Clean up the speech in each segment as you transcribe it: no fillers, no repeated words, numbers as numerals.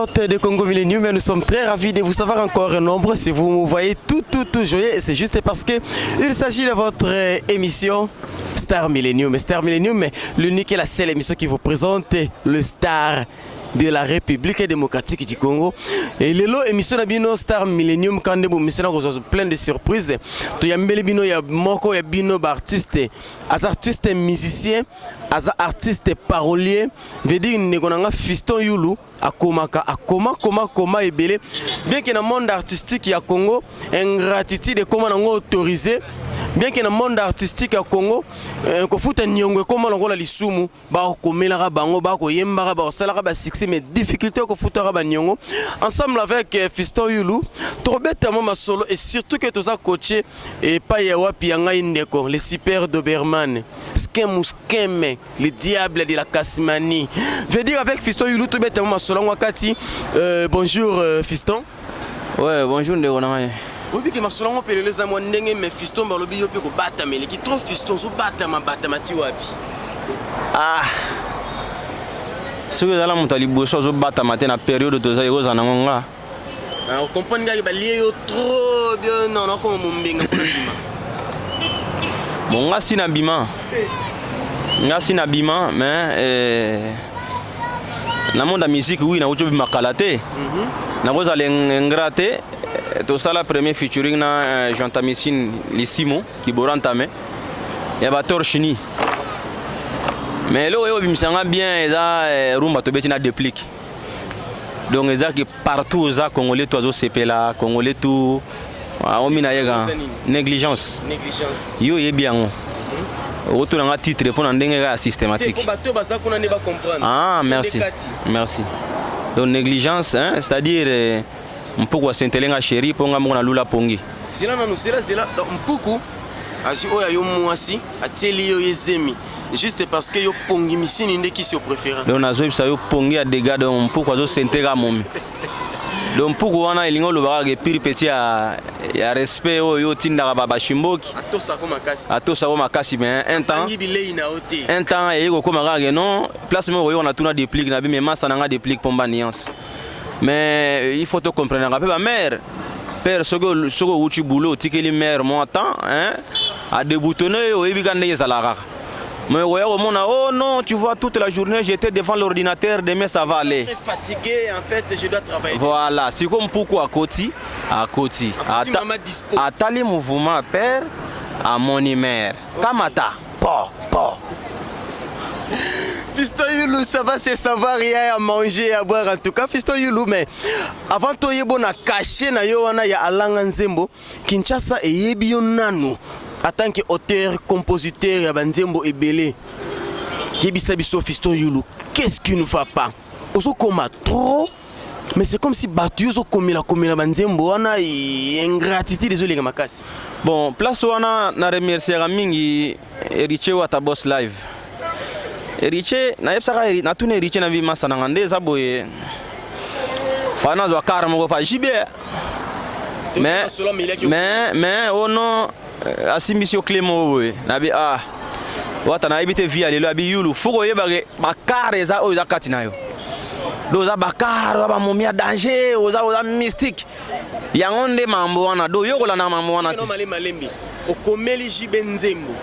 internautes de Congo Millennium, nous sommes très ravis de vous savoir encore nombreux. Si vous me voyez tout joyeux, et c'est juste parce que il s'agit de votre émission Star Millennium. Star Millennium, l'unique et la seule émission qui vous présente le star de la République démocratique du Congo. Et l'élo émission Bino Star Millennium quand vous mission plein de surprises. Tu y a bino ya moko ya bino artiste, as artiste musicien, as artiste parolier. Veut dire que Fiston Yulu akoma ebele. Bien que dans le monde artistique ya Congo, ingratitude comment on autorisé. Bien que dans le monde artistique à Congo, ko futa nyongwe comme longola lisumu ba komelaka bango ba ko yembaka ba salaka ba succès mais difficulté ko futa ba nyongo ensemble avec Fiston Yulu trobeta mama solo et surtout que tous a coaché et pa ya wapi yanga indeko les super Doberman Skeme le diable de la Casimanie. Je veux dire avec Fiston Yulu trobeta mama solo wakati bonjour Fiston. Ouais, bonjour Ndeko. Oui, que ma solongo peleleza mo ndenge mais Fiston balobi yo pe ko bata mais qui trop Fiston so bata mati wapi. Ah. Ce que dans la montali bosso so bata matin na période de ça yoza nangonga. Ah, on comprend nga ba lié yo trop bien non comme mumbenga pour bima. Bon nga si na bima. Nga si na bima mais na monde la musique oui na ucho bima kalate. Na goza lengrate. Tout ça la première featuring na Jean-Tamisine les Simon qui borantame ya ba torchini mais là yo bimsanga bien eza rumba to betina déplique donc eza qui partout za congolais tozo sepela congolais tout o mina yega négligence yo ye bien autour d'un titre pour ndenge ga systématique ah merci donc négligence hein, c'est-à-dire Mpuku asentelenga chéri ponga mona lula pongi. Sila mpuku asi oya yo mwasi ateli yo yezemi juste parce que yo pongi misini ndeki si préféré. Donc nazo bisa yo pongi a dégâts donc mpuku azo sentega momi. Donc mpuku wana elingo lobaka ke pire petit ya respect yo tindaka baba shimboki. Atosa ko makasi mais un temps et ko komaka ke non place mo yo na tuna déplique na bi mais masa na nga déplique pomba nuance. Mais il faut te comprendre que ma mère, père, ce que tu boulot, tu es mère, mon temps, hein, à déboutonner au Ebigandé Zalara. Mais oh non, tu vois, toute la journée, j'étais devant l'ordinateur, demain ça va aller. Je suis fatigué, en fait, je dois travailler. Voilà, c'est comme pourquoi à Koti, à tali mouvement, père, à mon mère. Kamata, po. Fiston Yulu, ça va, c'est savoir rien à manger, à boire en tout cas. Fiston Yulu, mais avant toi, il y a caché na yo wana ya Alanga Nzembo, Kinshasa et Yebiyo Nano, en tant qu'auteur, compositeur, ya Nzembo et Belé. Kibisabiso Fiston Yulu, qu'est-ce qui ne va pas? Oso koma trop, mais c'est comme si battu oso komila Nzembo wana ingratitude désolé makasi. Bon, place wana na remercier mingi Eriche Wata Boss Live. Eriche na yepsaka na tune Eriche na bima sanangande zaboye fana zo kara moko pa jibe mais ono asimisio Clément boye na bi wata na ibite via lelo abi yulu fuko yebage bakare za o za katina yo do za bakare ba momia danger o za mystique yangonde mambo wana do yokola na mambo wana no malembi okomeli jibe Nzembo.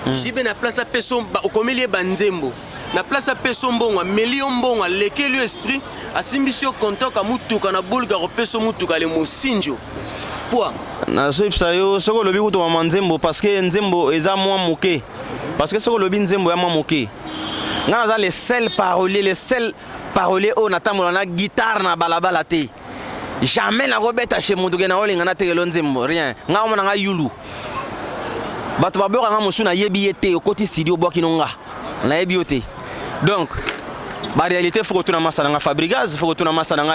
Jibe na place à personne, au comélie Banzembo. Na place à personne bon, million bon, lequel esprit, à Simbisio contact à Moutuka na Bulga, au peso Moutuka, le Mosinjo. Quoi? Na Soipsayo, ce que le bigoto à Manzembo, parce que Nzembo est à moi moqué. Parce que ce que le Binzembo est à moi moqué. Nous les seuls paroliers, on attend la guitare na balabalate. Jamais la robette chez Moutuka na Oling, on a tel Nzembo, rien. Nous on a Yulu. Bato babora nga musuna yebiete au côté studio bokinonga na yebiote donc ba réalité faut que tu na masana nga Fabrigaz faut que tu na masana nga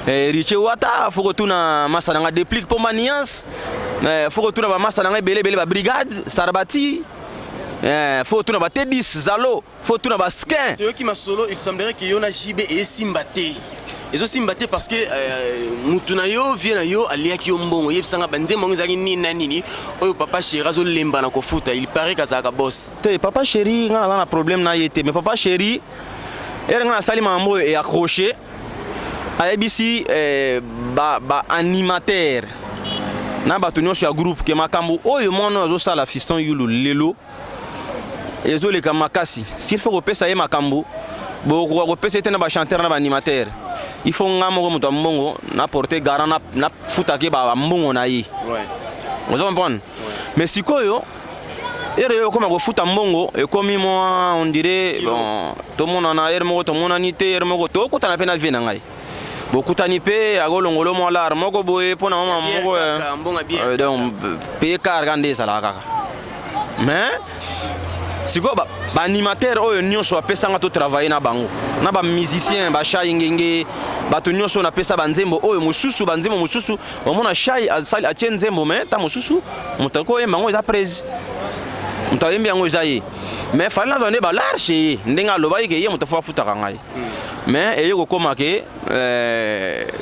Riche Wata faut que tu na masana nga déplique pour maniance faut que tu na masana nga belé ba brigade Sarbati faut que tu na ba T10 Zalo faut que tu na ba Skin to qui ma solo il semblerait que yona JB et Simbate. Ils ont simbaté parce que Moutunayo vient yo aliaki yombongo yebsanga banzembo ngizaki nini oyo papa chéri azo lemba na kofuta il paraît kazaka boss te papa chéri ngana na problème na yete mais papa chéri era ngana sali mambo et accroché ABC ba animateur na bato nyonso ya groupe ke makambo oyo mwana azosala Fiston Yulu lelo ezoleka makasi s'il faut kopesa ye makambo kopesa ete na bachanteur na baanimateur il faut nga moko moto ya mbongo na porter garant na futake bambongo na ye ozo comprendre mais sikoyo ere yo koma kofuta mbongo ekomi mwa on dirait bon tomonana ere moko tomonani te ere moko tokutana mpe na vie na ngai bokutani mpe akolongolo mwa lar moko boye mpona mama moko donc paye kar nde ezalaka kaka mais sikoyo baanimateur oyo nyonso apesanga totravaille na bango na bamusicien bashai ngenge bato nyonso napesa banzembo oyo mosusu banzembo mosusu omona shai atie nzembo me ta mosusu moto akoyemba yango eza prese moto ayembi yango eza ye mais fali nazwa nde balarge ye ndenge alobaki ke ye moto fo afutaka ngai mais eye kokóma ke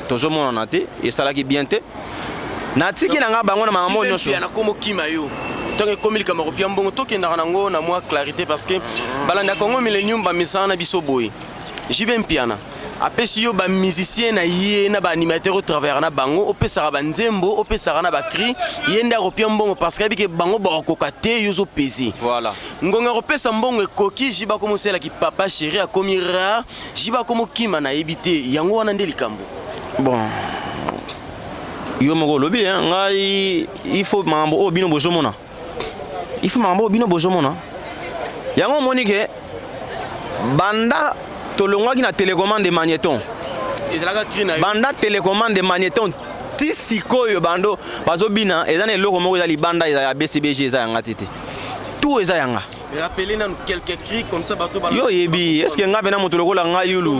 tozomonana te esalaki bien te natiki na ngai bango na makambo nyonso tant que comme il kamaro bien bon to ke ndaka nango na moi clarité parce que balanda Congo Millennium ba misana na biso boy jibe mpiana apesi yo ba musicien na ye na ba animateur au travers na bango opesaka ba nzembo opesaka na ba cri yenda kopia mbongo parce que bike bango ba kokate yo zo pesi voilà ngonga kopesa mbongo ekoki jiba komo sela ki papa chéri a komi rare jiba komo kima na ebite yango wana nde likambo bon yo moko lobi ngai il faut mambo o bino bozomona il faut mambo bino bozomona yango monike banda tolongwaki na télécommande magnéton banda télécommande magnéton ti sikoyo bando bazobina eza na eloko moko eza libanda eza ya BCBG eza yanga tete tout eza yanga rappelez nous quelques cris comme ça bato ba yo yebi est-ce que nga bena moto lokola nga yulu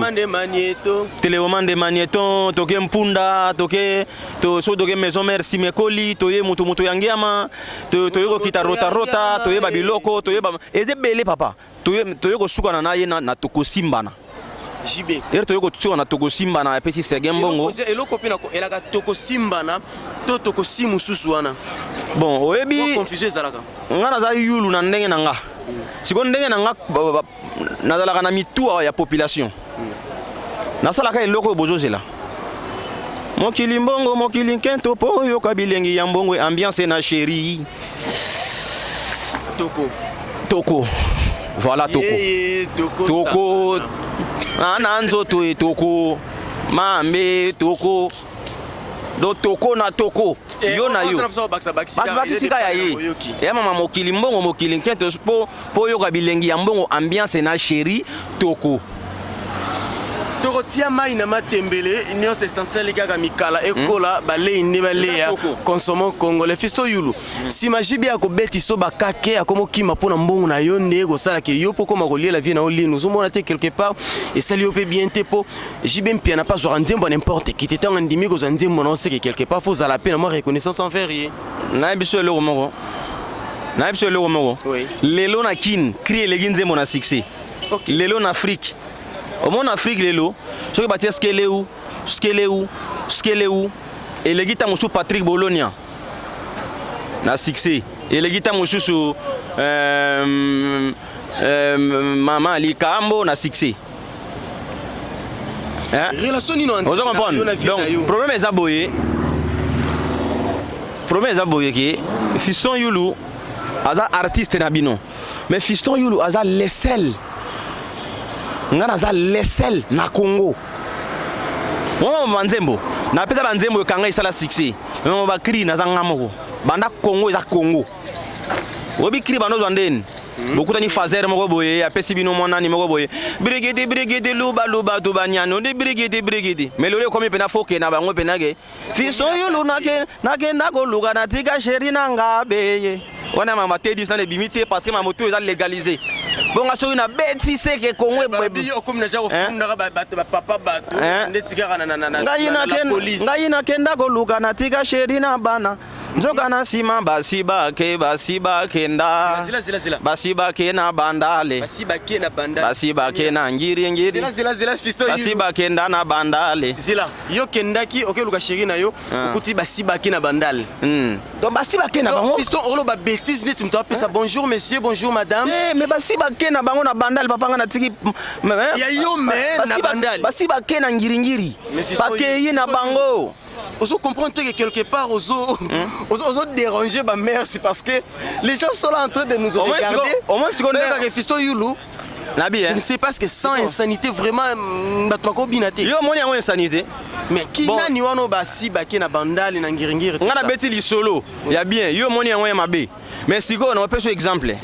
télécommande magnéton toke mpunda toke to so toke maison mère simekoli toye moto yangiama toye ko kita rota toye babiloko toye ba eze bele papa toye ko suka na ye na tokosimbana jibe ere toye ko suka na tokosimbana pesi segembongo eloko pena ko elaka tokosimbana to tokosimu susu wana bon oyebi confusion ezalaka nga naza yulu na ndenge na nga siko ndenge na nga nazalaka na mituwa ya population nasalaka eloko oyo bozozela mokili mbongo mokili nkento po oyoka bilengi ya mbongo ambiance na chéri toko voilà toko ana nzoto e toko mambe toko do toko na toko yo na yo bakisika ya ye ya mama mokili mbongo mokili nkento po yoka bilengi ya mbongo ambiance na chéri toko tokotia mai na matembele nyonso essentiel kaka mikala ekola balei nde baleya consommant congolais Fiston Yulu nsima jibi ya kobeti so bakake akomokima mpona mbongo na yo nde kosalaka yo mpo koma kolia la vie na yo lino ozomona te quelque part esali yo mpe bien te mpo jibe mpia na pas zwaka nzembo n'importe qui te ntango ndimi kozwa nzembo na oseke quelque part fozala mpe na mwa reconnaissance envers ye nayebi so eloko moko lelo na kine cri eleki nzembo na succès lelo na Afrique au monde Afrique lelo soki batia skeleu eleki ta mosusu Patrick Bologna na succès eleki ta mosusu mama likambo na succès relation nino ozo comprendre donc problème eza boye ke Fiston Yulu aza artiste na bino mais Fiston Yulu aza lesel nga naza lesel na Congo mwa banzembo na pesa banzembo ekanga isala succès mwa bakri naza nga moko banda Congo eza Congo obi kri bando zandeni bokuta ni fazer moko boye apesi bino monani moko boye brigade luba to banyano de brigade mais lolo komi pena foke na bango pena ke Fiston Yulu nake ndako luka na tika chéri na ngabe wana mama tedi sana bimite parce que ma moto eza légalisé bonga so na beti seke Congo babi okomi na jako funda ba papa bato ndetika na police ngai na kenda ko luka na tika chéri na bana nzoka na nsima basibake kenda Zila. basibake na bandale Basibake na bandale. basibake na ngiri Zila fisto basibake nda na bandale Zila yo kendaki okeluka sheri na yo okuti basibake na bandale. donc basibake na bango Fisto olo ba bêtise net mto apesa bonjour monsieur bonjour madame. mais basibake na bango na bandale papa nga na tiki ya yo me na bandale basibake na ngiri bakeye na bango. Oso comprendre que quelque part oso déranger ma mère, c'est parce que les gens sont là en train de nous regarder. Au moins si on est Fisto Yulu. Je ne sais pas ce que sans insanité vraiment batwako binate. Yo moni yango insanité. Mais qui na ni wano basi baki na bandali na ngiringiri. Ngana beti li solo. Ya bien. Yo moni yango ya mabe. Mais siko on peut exemple.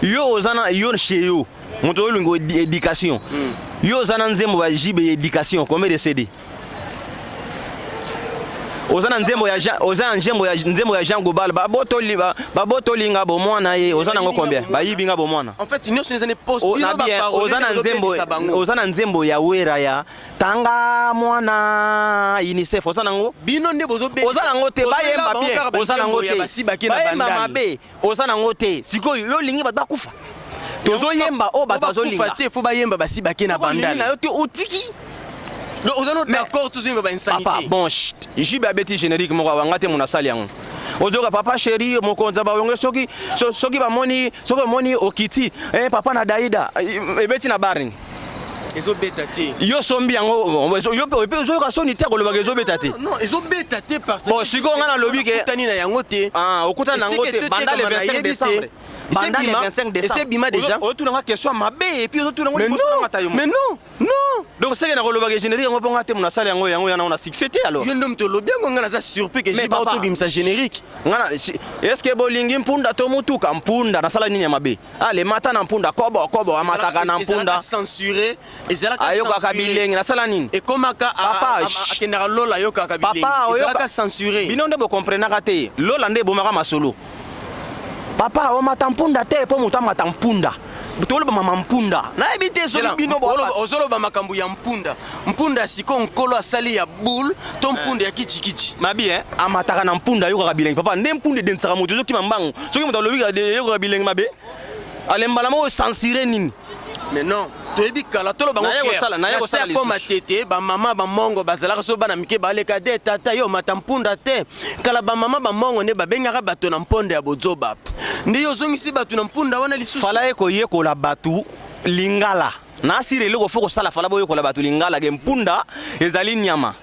Yo ozana yo chez yo. Moto lungo éducation. Yo ozana nzembo ba jibe éducation combien de CD? Ozana nzembo ya Jean Gobal baboto linga bo mwana ye ozana ngo combien bayibi nga bo mwana en fait nous les années post ozana nzembo ya wera ya tanga mwana UNICEF ozana ngo bino nde bozo be ozana ngo te bayemba bien ozana ngo te bayemba mabe ozana ngo te sikoyo yo lingi bat bakufa tozo yemba o bat bazo linga te fo bayemba basibaki na bandali na yo te otiki. Non, on est d'accord tous les insanité. Papa, bon, jibe abeti générique moko wangate mona sali yango. Ozoka papa chéri mokonza ba wonge soki ba moni okiti papa na daida ebeti na baring. Ezo betate. Yo sombi yango yo pe ozoka soni te ko loba ezo betate. Non, ezo betate parce que bon siko nga na lobi ke tani na yango te. Ah, okuta na yango te banda le 25 décembre. Banda le 25 décembre. C'est bima déjà. Otu na question mabe et puis otu na ngo mais non. Donc c'est que na koloba ke générique ngo ponga te mona sali yango yana na succès alors. Yo ndom to lobi ngo ngana za surpris que j'ai pas auto bimsa générique. Ngana est-ce que bolingi mpunda to mutuka mpunda na sala nini ya mabe? Ale mata na mpunda kobo amataka na mpunda. Censuré et c'est là que ayo ka bilengi na sala nini? Et comme aka akendara lola yo ka bilengi. Papa c'est là que censuré. Bino nde bo comprendre ka te. Lola nde bo maka masolo. Papa o mata mpunda te po muta mata mpunda. Tolo ba mama mpunda. Na ebite so bino bo. Ozolo ba makambu ya mpunda. Mpunda siko nkolo asali ya boule, to mpunda ya kichi. Mabi amataka na mpunda yo ka bilengi. Papa nde mpunda densaka moto zo kima mbango. Soki moto lobi yo ka bilengi mabe. Alembala mo censurer nini? Mais non, toyebi kala tolo bango sala po matete ba mama ba mongo bazalaka so bana mike baleka de tata yo matampunda te kala ba mama ba mongo ne babengaka bato na mponda ya bozoba ndi yo zongisi bato na mpunda wana lisusu fala eko yekola batu lingala na sire leko foko sala fala boyo kola batu lingala ke mpunda ezali nyama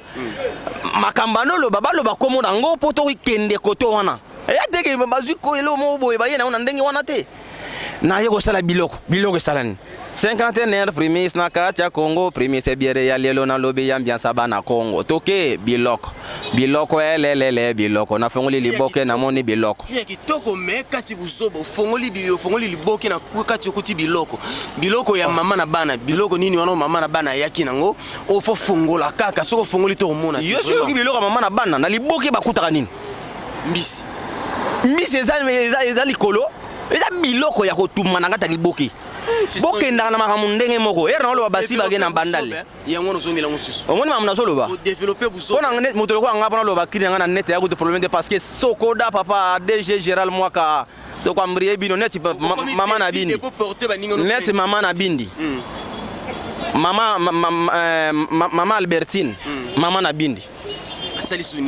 makambano lo babalo bakomo nango poto ikende koto wana ya teke baziko elo mo boye baye na ndenge wana te na yeko sala biloko salani 51 primis na kacha Congo primis e biere ya lelo na lobi ya ambiance bana Congo toke biloko elelele biloko na fongoli liboke na moni biloko ya kitoko me kati buzobo fongoli liboke na kati okuti biloko ya mama na bana biloko nini wana mama na bana yaki nango ofo fongola kaka soko fongoli to mona yo sio ki biloko mama na bana na liboke bakutaka nini mbisi eza likolo eza biloko ya kotuma na ngata liboke bokenda na makambo ndenge moko era na lo basi bage na bandale yango no zomila ngosusu omoni mamu na zolo ba développer buso pona net moto ko ngapa na lo bakiri nga na net ya ko problème de parce que sokoda papa DG Général Mwaka to kwa mbriye bino net mama na bindi net mama na bindi mama Albertine mama na bindi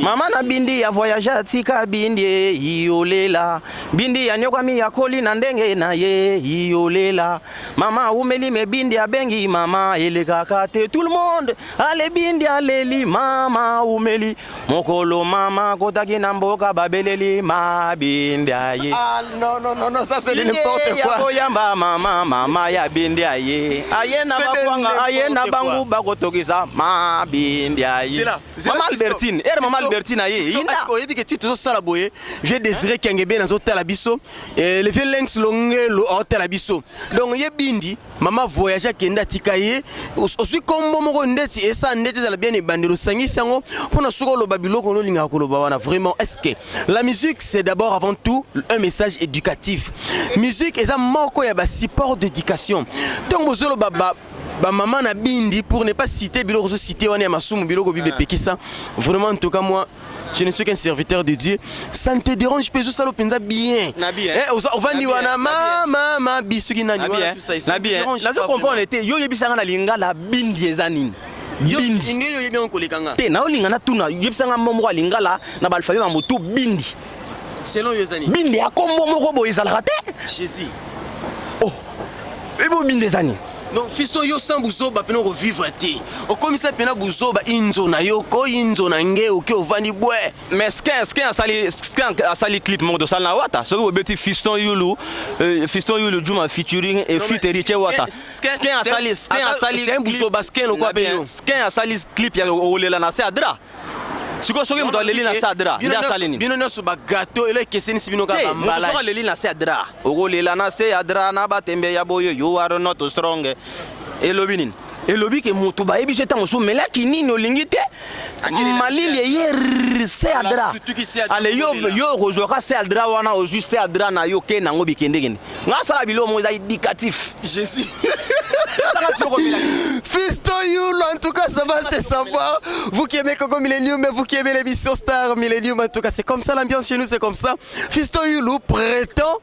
mama na bindi ya voyage tika bindi iolela bindi ya nyokwami ya koli na ndenge na ye iolela mama umeli me bindi ya bengi mama elekaka te tout le monde ale bindi aleli mama umeli mokolo mama kotaki na mboka babeleli ma bindi aye non ça c'est n'importe quoi ya yamba mama ya bindi aye na bakwanga aye na bangu bakotokisa ma bindi aye mama Albertine maman Albertine aye inda est-ce que oyebi ke titre sala boye j'ai désiré kengebe na zotala biso le fait links longue lo hôtel biso donc yebindi mama voyage kenda tikaye osui kombo moko ndeti esa ndeti za bien bandelo sangisi yango pona suko lo babiloko no linga ko lo wana vraiment est-ce que la musique c'est d'abord avant tout un message éducatif musique eza moko ya ba support d'éducation donc bozolo baba ba maman na bindi pour ne pas citer biloko zo citer wana masumu biloko bible pekisa. Vraiment en tout cas moi je ne suis qu'un serviteur de Dieu. Ça ne te dérange pas, ça le pensa bien. On va dire wana mama bisuki na niwa tout ça. Na bien. Na zo comprendre était yo yebisanga na lingala bindi ezanini. Bindi yo yebi on kolekanga. Te na olinga na tuna yebisanga momo lingala na balfayo ya moto bindi. Selon Yozani. Bindi akombo moko boy ezalaka te. Jésus. Oh. Ebo bindi ezani. Non, fiston yo sans buzoba pena revivre te. O komisa pena buzoba inzo na yo ko inzo na nge o ke ovani bwe. Mais skin a sali clip mo do sal na wata. So beti fiston yulu Juma featuring et fit Riche wata. Skin a sali c'est un buzoba skin o ko be yo. Skin a sali clip ya o lela na se adra. Siko soki muto leli na sadra nda salini bino no so ba gâteau ele keseni sibino ka bambala muto leli na sadra ogo lela na se adra na batembe ya boyo you are not strong elobinin elobi ke muto ba ebi jeta muso mela kinini olingi te malili ye se adra ale yo rejoka se adra wana o juste se adra na yo ke nango bikende kende nga sala bilo mo za éducatif Jésus. Fiston Yulu, en tout cas, ça va se savoir. Vous qui aimez Coco Millennium, mais vous qui aimez l'émission Star Millennium, en tout cas, c'est comme ça l'ambiance chez nous, c'est comme ça. Fiston Yulu prétend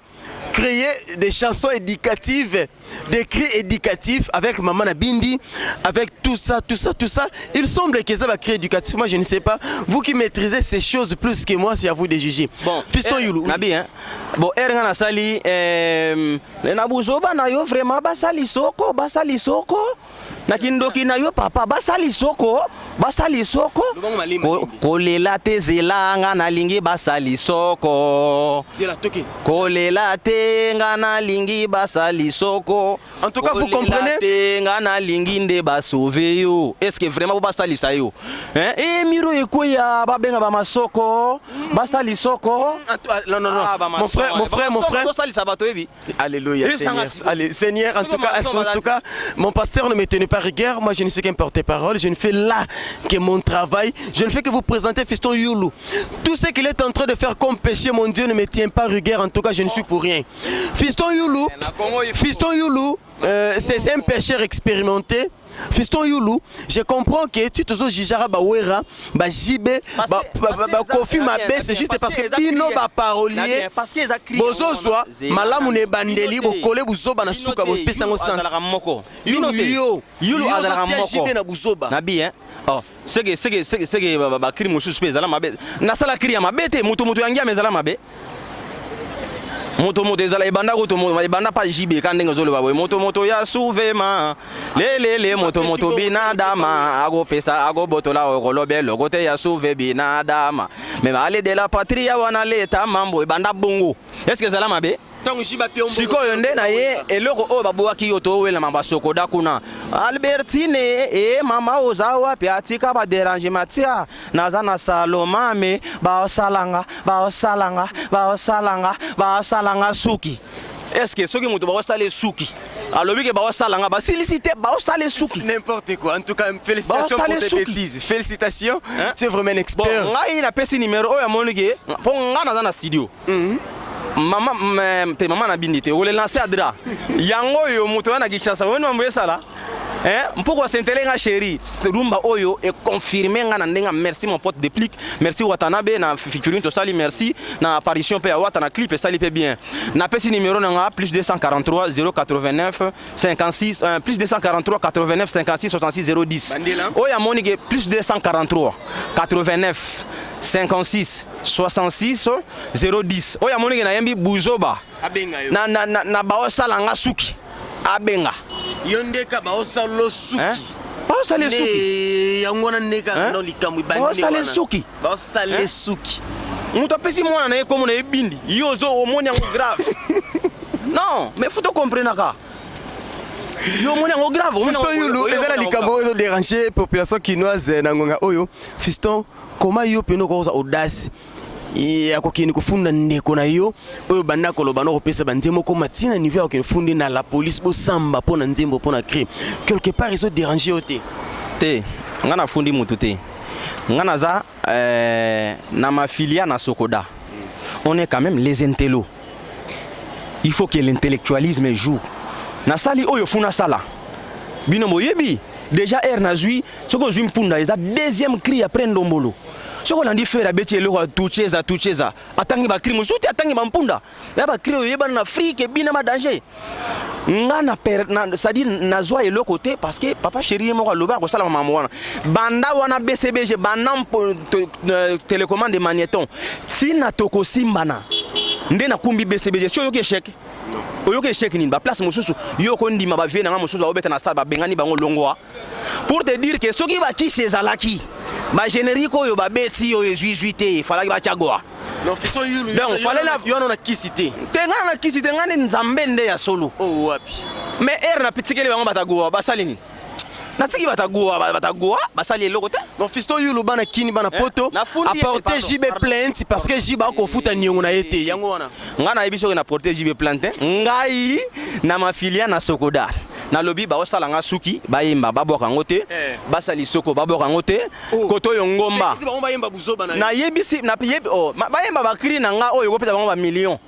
créer des chansons éducatives, des cris éducatifs avec Maman Nabindi, avec tout ça. Il semble que ça va créer éducatif. Moi, je ne sais pas. Vous qui maîtrisez ces choses plus que moi, c'est à vous de juger. Bon, Fiston Yulu. Nabi, hein. Bon, Ergan Asali, Nabuzoba na yo vraiment basali soko. Nakindoki na yo papa basali soko. Kolela te zelanga na lingi basali soko. Kolela te ngana lingi basali soko. En tout cas, vous comprenez? Ngana lingi nde basauver yo. Est-ce que vraiment vous basali ça yo? Hein? Eh miro ekoya babenga ba masoko. Basali soko. Non. Mon frère. Basali sabato ebi. Alléluia. Seigneur. Allez, Seigneur, en tout cas, mon pasteur ne me tenait pas rigueur. Moi, je ne suis qu'un porte-parole. Je ne fais là que mon travail. Je ne fais que vous présenter Fiston Yulu. Tout ce qu'il est en train de faire comme péché, mon Dieu, ne me tient pas rigueur. En tout cas, je ne suis pour rien. Fiston Yulu, c'est un pécheur expérimenté. Fiston Yulu, je comprends que tu te dis Jijara Bawera, Bajibe, Kofi Mabe, c'est juste parce que Bino ba parolier, Bozo soit, Malamune Bandeli, Bokole Buzoba na Suka, Bospésango Sans. Yulu Azara Moko. Nabi, hein? Oh, c'est que ba crime ou suspect, Zala Mabe. Nasala Kriya Mabete, Mutu Yangia, mais Zala Mabe. Moto ezala ebanda ko to ebanda pa jibe kandenga zolo baboy moto ya souvema le moto binadama ago pesa ago botola okolobe logote ya souve binadama mais aller de la patrie wana leta mambo ebanda bongo est-ce que zala mabe sikoyo nde na ye eloko oyo babwaki yo towela mamba sokoda kuna Albertine mama ozawa pe atika ba derangement tia naza na salomame baosalanga suki est-ce que soki muto baosala suki alobi ke baosalanga basilicité baosala suki n'importe quoi. En tout cas, félicitations pour tes bêtises. Félicitations, tu es vraiment un expert. Bon, ngai na pesi numéro oyo amoniki po nga naza na studio. Maman na bindite ole lancer adra yango yo muto na Kinshasa wenu amwe sala mpoko sentelenga chéri rumba oyo et confirmer nga ndenga. Merci mon pote Déplique, merci Watanabe na featuring to sali, merci na apparition pe Wata na clip sali pe bien na pesi numéro nga plus 243 089 56 plus 243 89 56 66 010 oya monique plus 243 89 56 66 010 oya monique na yembi buzoba na baosala nga suki abenga yondeka baosalo suki baosale suki yango ndeka no likambo ibandi baosale suki baosale suki muto pesi mwana na yekomo na ebindi yozo omoni yango grave non mais faut to comprendre ka yo moni yango grave Fiston Yulu ezala likambo oyo déranger population kinoise na ngonga oyo Fiston comment yo peno ko audace akokini kufunda ndeko na yo oyo banda koloba no kopesa banzembo ko matina niveau akokini fundi na la police bo samba pona nzembo pona crime quelque part ils ont dérangé oté te ngana fundi mutu te ngana za na mafilia na Sokoda on est quand même les intellos. Il faut que l'intellectualisme joue na sali oyo funa sala bino moyebi déjà air na zui soko zui mpunda eza deuxième cri après ndombolo soko landi fera beti eloko tucheza atangi ba cri mosuti atangi ba mpunda ya ba cri oyeba na Afrique bina ma danger nga na c'est-à-dire na zwa eloko te parce que papa chéri moko loba ko sala maman wana banda wana BCBG banam télécommande magnéton sina toko simbana nde na kumbi BCBG so yoke échec oyoke échec ni ba place mosusu yoko ndima ba vie na nga mosusu ba obeta na stade ba bengani bango longwa pour te dire que soki ba ki sezalaki ba générique oyo ba beti oyo juité falaki ba tiagoa non fiso yulu donc fallait la yo na kisité tenga na kisité ngani nzambe nde ya solo oh wapi mais air na pitikele bango batagoa basalini natiki batagoa basali eloko te non fisto yulu bana kini bana poto apporter JB plainte parce que JB ko futa niongo na yete yango wana ngana yebiso na porter JB plainte ngai na mafilia na Sokodar na lobi ba osala nga suki bayemba baboka ngote basali soko baboka ngote koto yo ngomba na yebisi na yebi oh bayemba bakri na nga oyo kopeta bango ba million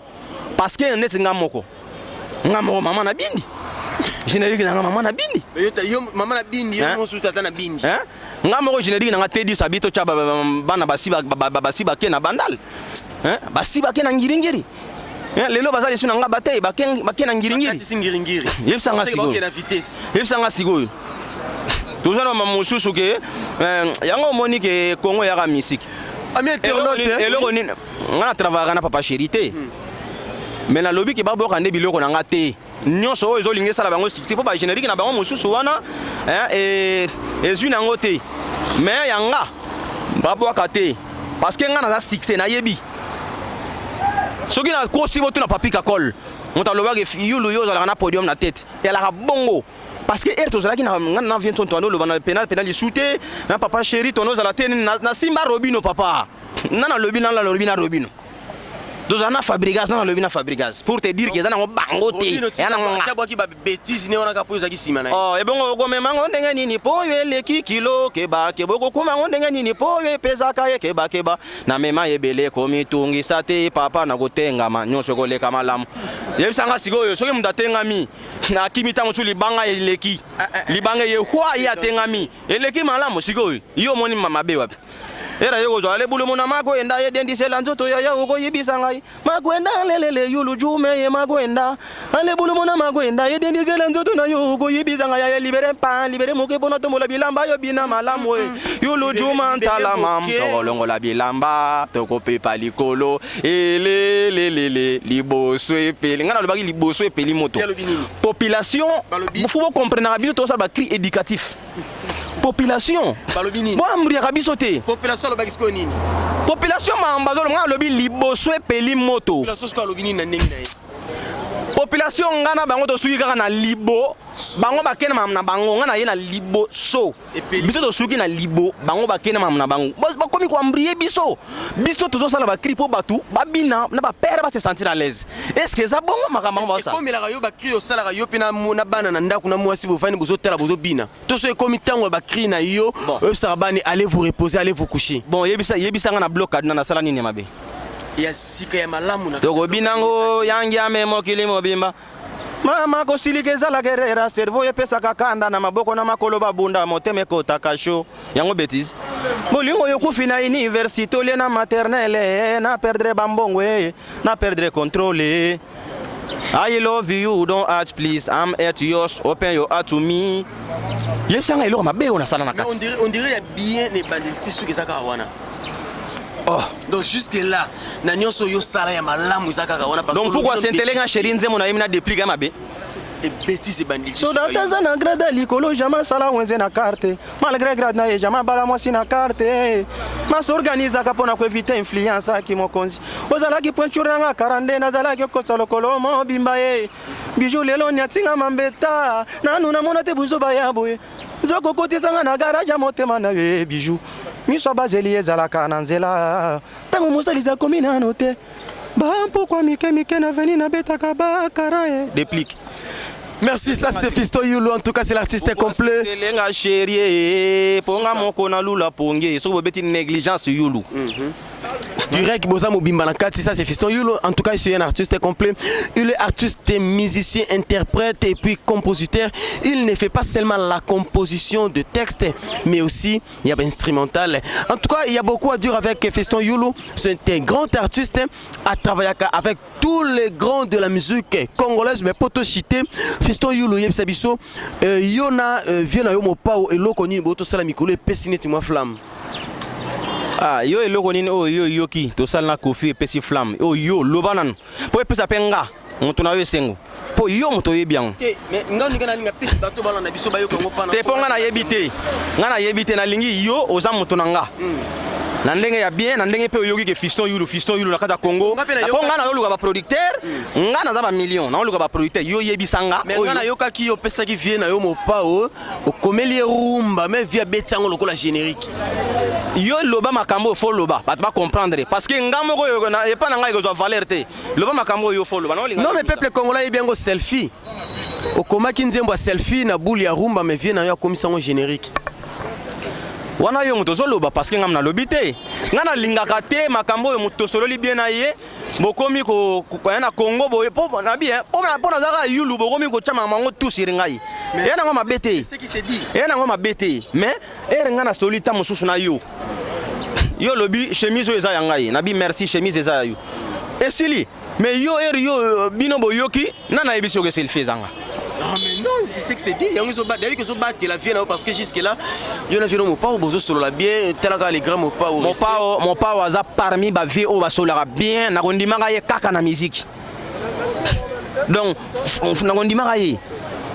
parce que net nga moko mama na bindi générique na nga mama na bindi yo mama na bindi yo mo suta na bindi nga moko générique na nga tedi sabito cha bana basiba ke na bandal basiba ke na ngiringiri lelo bazali suna nga batay bakena ngiringiri singiringiri yebsanga siko yebsanga siko tozana mamususu ke yango monique Congo ya musique ami internaute eloko ni nga travailler na papa chéri mais na lobi ke baboka nde biloko na nga te nyonso oyo ezolinga esala bango succès po ba générique na bango mosusu wana ezwi nango te mais yanga baboka te parce que nga na succès na yebi soki na kosi boto na papi kakol monta lobaki yulu yo zala na podium na tête et la bongo parce que erto zala ki na vient ton tono lobana penal du shooter na papa chéri tono zala te na simba robino papa na robino dozana fabrigas na lobina fabrigas pour te dire que zana bango te yana ngaka boki ba bêtise ne wana ka poza ki sima na oh e bongo ko mema ngo ndenge nini po yele ki kilo ke ba ke boko kuma ngo ndenge nini po ye pesa ka ye ke ba na mema yebele ko mitungisa te papa na gotenga ma nyonso ko leka malamu yebisanga sikoyo soki mundatenga mi na kimita mutu libanga eleki libanga ye kwa ya tenga mi eleki malamu sikoyo yo moni mama be wapi era yego zo ale bulu mona makwenda ye dendisela nzoto ya uko yibisa ngai makwenda lelele yulu jume ye makwenda ale bulu mona makwenda ye dendisela nzoto na yo uko yibisa ngai ya libere moke bona tombola bilamba yo bina malamu yulu juma ntala mam tolongo la bilamba toko pepa likolo elelele liboso epeli ngana lobaki liboso epeli moto population faut comprendre biso to ça ba cri éducatif population boambri akabiso te population lobaki sko nini population mambazolo nga lobi liboso epeli moto population sko lobi nini na ndenge na ye population ngana bango to suki kaka na libo bango bakene mam na bango ngana ye na libo so biso to suki na libo bango bakene mam na bango bakomi ko ambrier biso tozo sala ba cri po batu babina na ba père ba se sentir à l'aise est-ce que ça bongo makamba ba ça comme la yo ba cri o sala yo pina na bana na ndaku na mwasi bo fani bozo tela bozo bina to so komi tango ba cri na yo o sabani allez vous reposer allez vous coucher bon yebisa ngana blocade na sala nini mabe ya sika ya malamu na toko binango yangi ame mokili mobimba mama ko silikeza la guerrera cerveau epesa kakanda na maboko na makolo babunda moteme kota kasho yango bêtise bolingo yokufina université ole na maternelle na perdre bambongwe na perdre contrôle I love you don't ask please I'm at yours open your heart to me yesanga iloko mabe ona sala na kati on dirait ya bien ne banditi suki saka wana. Oh. Donc jusque là, na nyonso yo sala ya malamu izaka wana parce que donc pourquoi s'intelenga chéri nzemo na yemina déplique mabe et bêtise banditi so dans tazana grade likolo jamais sala wenze na carte malgré grade na jamais bala mwasi na carte ma s'organisa ka pona ko éviter influence ki mokonzi ozala ki pointure nga 42 nazala ki ko solo kolomo bimba ye bijou lelo nyatinga mambeta nanu na mona te buzo bayaboye zoko kotizanga na garage motema na ye bijou miso bazeli ezalaka na nzela tango mosaliza komi nano te pourquoi mike na veni na betaka bakara déplique. Merci, ça c'est Fisto Yulu, en tout cas c'est l'artiste complet. Lenga chérie, ponga moko na lula ponge, so beti négligence Yulu. Direct boza mobimba na kati, ça c'est Fiston Yulu. En tout cas, il est un artiste complet. Il est artiste, musicien, interprète et puis compositeur. Il ne fait pas seulement la composition de textes, mais aussi il y a instrumental. En tout cas, il y a beaucoup à dire avec Fiston Yulu. C'est un grand artiste à travailler avec tous les grands de la musique congolaise, mais pour te citer, Fiston Yulu Yebsabiso, Yona vient à Yomopao et Lokoni Boto Salamikolo et Pessineti moi flamme. Ah, yo eloko nini o yo yoki to salna kofi e pesi flamme o yo lobanan po e pesa penga mutu na yo sengo po yo muto ye bien mais ngani kana ninga pesi bato bala na biso ba yo ko ngopana te ponga na yebite na lingi yo oza mutu nanga na ndenge ya bien na ndenge pe yoki ke Fiston Yulu na kata Congo ponga na yo luka ba producteur ngana za ba million na luka ba producteur yo yebisanga mais ngana yo kaki yo pesa ki vie na yo mopao o komeli rumba mais via betango lokola générique yo loba makambo fo loba ba ba comprendre parce que ngamo ko yo na e pa na ngai ko zo valeur te loba makambo yo fo loba non mais peuple congolais bien go selfie o komaki nzembo selfie na boule ya rumba mais vie na yo komisango générique wana yo moto zoloba parce que ngam na lobité ngana lingaka te makambo yo moto sololi bien na ye bokomi ko na Congo boye po na bien po na zaka yulu bokomi ko chama mango tout sur ngai et na ngoma bete c'est qui se dit et na ngoma bete mais ngana solita mosusu na yo lobi chemise eza ya ngai na bi merci chemise eza yo esili mais yo bino boyoki nana yebiso ke selfie zanga. Ah mais non, c'est ce que c'est dit. D'ailleurs que so battre la vie parce que jusque là, il y a un pas au bozo solo la bien, tel que les grands mon pas au hasard parmi ba vie au ba solo la bien, na kondima ga ye kaka na musique. Donc na kondima ga ye.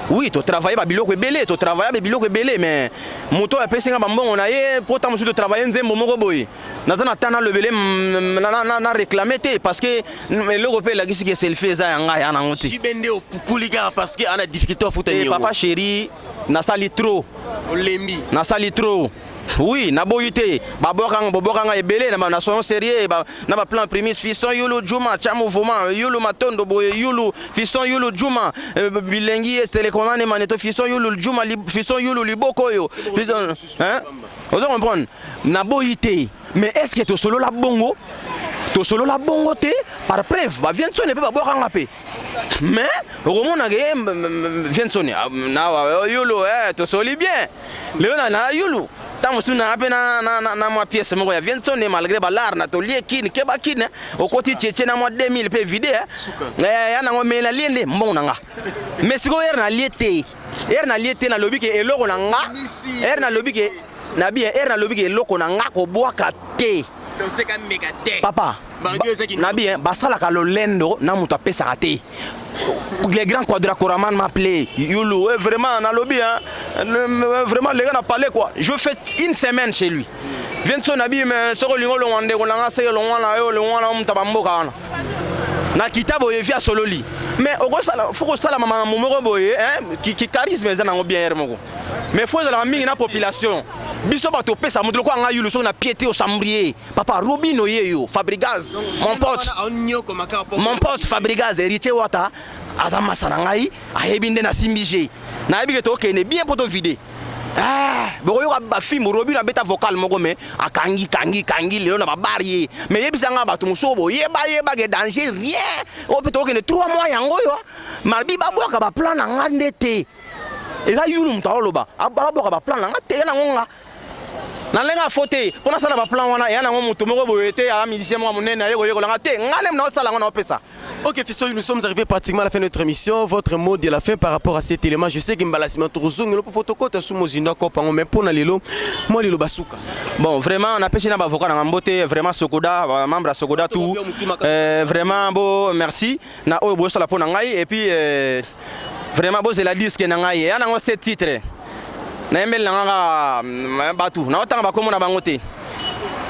Oui, tu travailles biloko ebele, tu travailles biloko ebele mais moto a pesinga bambongo na ye pour ta musu de travailler nzembo moko boye. Nazana tana lebele na réclamer te parce que le pe la gisi que selfie za yanga ya na ngoti. Jibende o pupuliga parce que ana difficulté à foutre ni. Papa chéri, na sali trop. Olembi. Na sali trop. Oui, na boyité, babokanga ebele na son sérieux na ba plan prémisse Fiston Yulu Juma cha mouvement Yulu Matondo boye Yulu Fiston Yulu Juma bilengi télécommande maneto Fiston Yulu Juma Fiston Yulu liboko yo Fiston hein vous comprenez na boyité mais est-ce que to solo la bongo te par preuve ba vient sonner pe babokanga pe mais au moment vient sonner na Yulu to soli bien le na Yulu tant que na apena na ma pièce moko ya Vincent malgré balar na to liekini ke bakine au côté tchétché na mo 2000 pe vidé ya na ngomela la liende mbona nga mais siko na liete na lobi ke eloko na nga na lobi ke na bien na lobi ke eloko na nga ko boaka te papa na bien basala ka lolendo na muto apesa te les grands quadracoraman m'appelaient Yulu vraiment na lobby hein vraiment les gars n'a parlé quoi je fais une semaine chez lui Vincent nabi mais soko lingo lo wande ko nanga sey lo wana mtabamboka wana na kitabo yevia sololi mais oko sala faut sala mama momoko boye hein qui charisme za nango bien moko mais faut la mingi na population biso bato pesa mutu ko anga Yulu so na piété au chambrier papa Robino yeyo Fabrigaz mon pote Fabrigaz héritier wata azama sanangai ayebinde na simbije na yebi ke to kene bien poto vide boyo ba film Robino beta vocal moko me akangi lelo na babari mais yebisanga bato musobo yeba ke danger rien o peto kene 3 mois yango yo malbi babwaka ba plan na ngande te eza Yulu mtaloba ababwaka ba plan na ngate na ngonga na lenga faute pour na sala ba plan wana ya na ngo mutu moko boyete ya musicien mo monene yego la ngate ngale na sala ngona opesa. Ok Fiston, nous sommes arrivés pratiquement à la fin de notre émission. Votre mot de la fin par rapport à cet élément, je sais que Mbalasima Tourozong le photocopie sous Mozinda Kopango mais pour na lelo moi lelo basuka. Bon vraiment on a pêché na avocat na mbote vraiment Sokoda membre Sokoda tout vraiment beau merci na o bo sala pona ngai et puis vraiment beau c'est la disque na ngai ya na ngo 7 titres. Na embel nga batu na otanga bakomo na bangote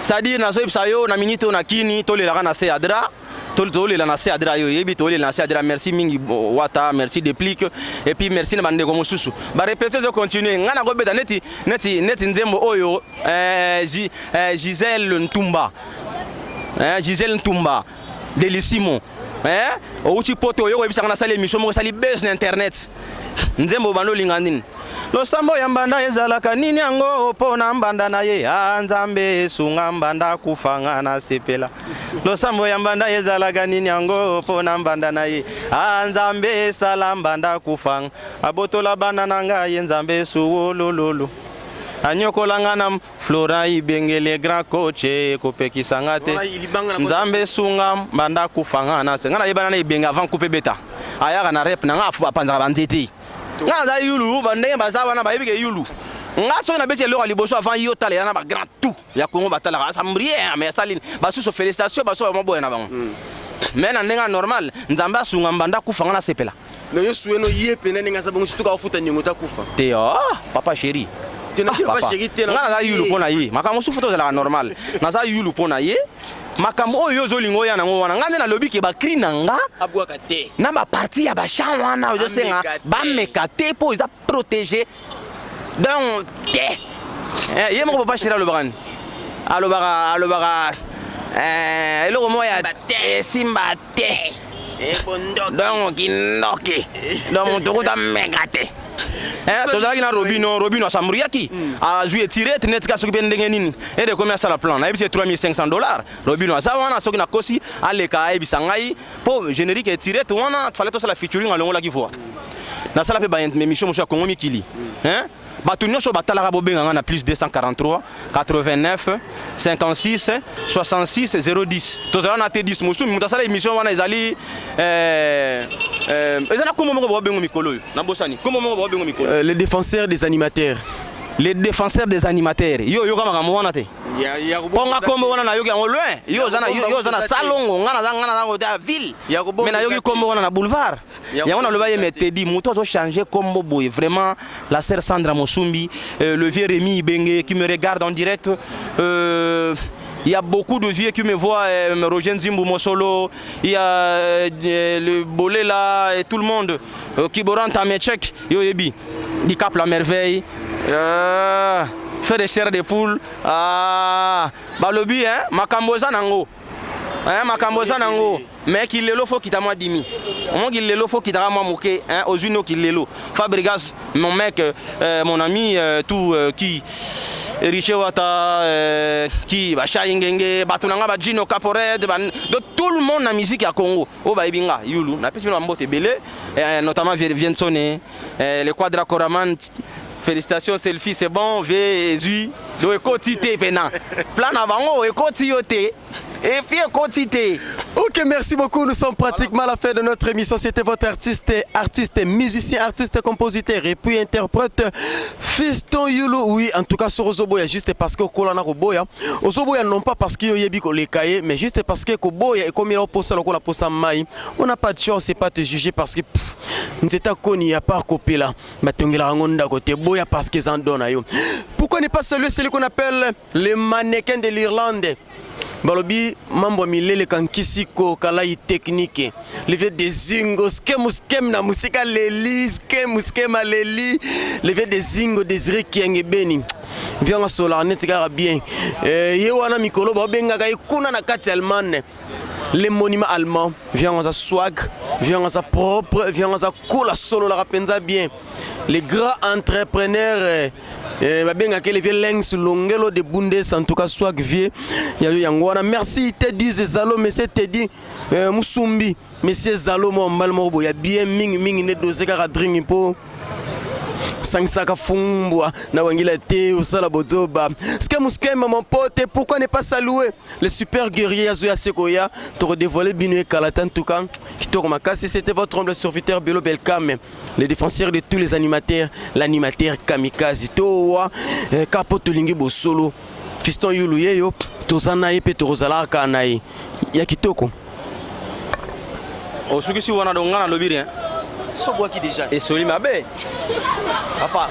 c'est-à-dire na zoibsa yo na minute na kini tolela na se adra tolela na se adra yo yebi tolela na se adra merci mingi wata merci déplique et puis merci na bande ko mususu ba répéter de continuer ngana ko beta neti nzembo oyo Gisèle Ntumba Gisèle Ntumba Delissimo outi poto yo ebisanga na sala émission moko sali buzz na internet nzembo bando lingandini losambo ya mbanda ezalaka nini yango pona mbanda na ye Nzambe sunga mbanda kufanga na sepela losambo ya mbanda ezalaka nini yango pona mbanda na ye Nzambe sala mbanda kufanga abotola bana na ngai Nzambe suwolololo anyokolanga na Flora ibengele grand coach kopekisanga te Nzambe sunga mbanda kufanga na se ngana yebana na ibenga avant couper beta ayaka na rep na ngafu bapanza banzeti ngana za yulu bande baza wana bayebike yulu ngaso na beti lo liboso avant yo tala na ba grand tout ya Congo batala assemblier mais saline basu so félicitations basu ba boya na bango mais na ndenga normal Nzambe sunga mbanda kufanga na sepela no yo sueno yepe na ninga sabongo situka ufuta nyongo ta kufa te papa chéri ngana za yulu pona ye makambo sufuto zela normal na za yulu pona ye makambo oyo zolingo ya nango wana ngande na lobi ke ba cri nanga abwaka te na ba parti ya ba champ wana ozo senga ba mekate po za protéger donc te ye mo papa shira lo bagani alobaka eloko moya te simba te donc kindoki donc tokuta mekate tozalaki na Robino asamuriaki azwi tiré net ka soki pe ndenge nini et de combien ça la plan na ebisi $3500 Robino aza wana soki na kosi aleka ebisa ngai po générique et tiré to wana fallait to sala featuring alongola ki voix na sala pe ba émission monsieur Congo Mikili bato nyonso batalaka bobenga na plus 243 89 56 66 010 tozala na T10 musumi mutasala émission wana ezali ezana komo moko bobengo mikolo na bosani komo moko bobengo mikolo les défenseurs des animateurs yo kama kama wana te ponga kombo wana na yoki yango loin yo zana salongo ngana za ta ville mais na yoki kombo wana na boulevard ya wana loba ye metedi muto zo changer kombo boy vraiment la sœur Sandra Mosumbi le vieux Rémi Ibenge qui me regarde en direct il y a beaucoup de vieux qui me voient, Roger Nzimbu Mosolo, il y a le Bolé là, et tout le monde, Kiboran Tamechek, Yoyebi, Dicap la merveille, faire des chairs de poule, Balobi, Makamboza Nango, Makamboza Nango, mais qu'il le faut qu'il t'a moi dimi. Moi qu'il le faut qu'il t'a moi moqué, aux unes qu'il le lot. Fabrigas, mon mec, mon ami, tout qui. Riche Wata qui va Ngenge batunanga ba Gino Caporet de tout le monde na musique à Congo o ba ibinga yulu na pesi mbote belé notamment Viensone le Quadra Koraman félicitations selfie c'est bon Vézu do ekotité pena plan avant ekotioté et puis ekotité. Ok, merci beaucoup. Nous sommes pratiquement à la fin de notre émission. C'était votre artiste, musicien, artiste, compositeur et puis interprète Fiston Yulu. Oui, en tout cas sur Ozoboya, juste parce que Kolana Roboya. Ozoboya non pas parce qu'il y a les cahiers, mais juste parce que Koboya et comme il a posé la pose à Maï, on n'a pas de chance, c'est pas te juger parce que nous étions connus à part Kopela. Mais Tongela Rangonda côté Boya parce qu'ils en donnent. Pourquoi ne pas celui qu'on appelle les mannequins de l'Irlande? Balobi mambo milele kankisiko kalai technique levé des zingos skem na musika leli skem leli levé des zingos des rikienge beni vianga sola netika bien ye wana mikolo ba benga kai kuna na kati allemande les monuments allemands vianga za swag vianga za propre vianga za cool solo la penza bien les grands entrepreneurs babenga ke les lengs longelo de bundes en tout cas swag vie ya yangwana merci Teddy Zalo monsieur Teddy Musumbi monsieur Zalo mo malmo boya bien mingi ne doze ka drink po sangsaka fumbwa na wangila te usala bozoba skema mon pote pourquoi ne pas saluer le super guerrier Azoya Sekoya to dévoiler binu kalata en tout cas kitoko makasi. C'était votre humble serviteur Bilo Belkam, le défenseur de tous les animateurs, l'animateur kamikaze towa kapo tolingi bosolo Fiston Yulu yeyo tozana epe tozala kanai ya kitoko osuki wana dongana lobiri so boaki déjà et soli mabe papa